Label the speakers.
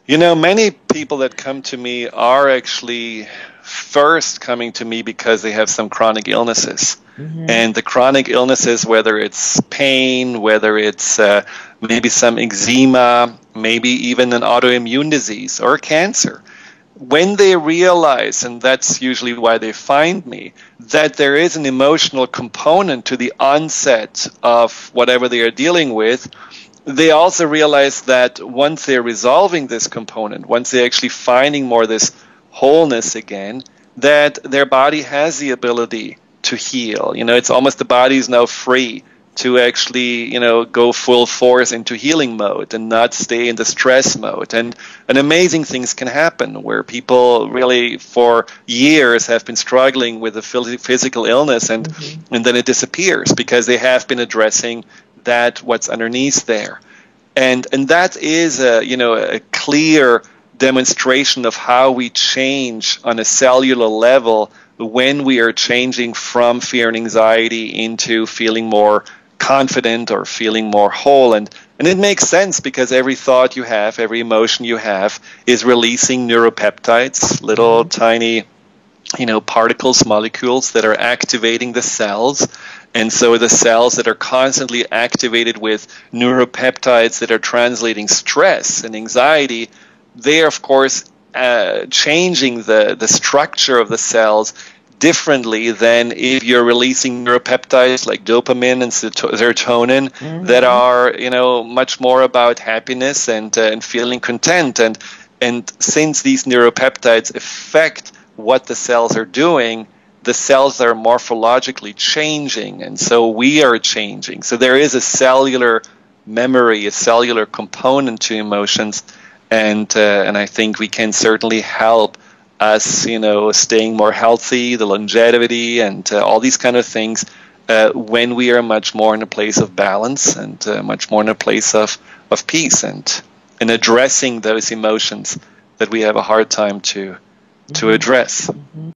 Speaker 1: Many people that come to me are actually first coming to me because they have some chronic illnesses.
Speaker 2: Mm-hmm.
Speaker 1: And the chronic illnesses, whether it's pain, whether it's maybe some eczema, maybe even an autoimmune disease or cancer, when they realize, and that's usually why they find me, that there is an emotional component to the onset of whatever they are dealing with, they also realize that once they're resolving this component, once they're actually finding more this wholeness again, that their body has the ability to heal. It's almost the body is now free to actually, go full force into healing mode and not stay in the stress mode. And amazing things can happen where people really for years have been struggling with a physical illness and then it disappears because they have been addressing that what's underneath there. And that is a clear demonstration of how we change on a cellular level when we are changing from fear and anxiety into feeling more confident or feeling more whole. And it makes sense because every thought you have, every emotion you have is releasing neuropeptides, little tiny particles, molecules that are activating the cells. And so the cells that are constantly activated with neuropeptides that are translating stress and anxiety, they are, of course, changing the structure of the cells differently than if you're releasing neuropeptides like dopamine and serotonin that are, much more about happiness and feeling content. And since these neuropeptides affect what the cells are doing, the cells are morphologically changing, and so we are changing. So there is a cellular memory, a cellular component to emotions, and I think we can certainly help us, staying more healthy, the longevity, and all these kind of things when we are much more in a place of balance and much more in a place of peace and addressing those emotions that we have a hard time to address.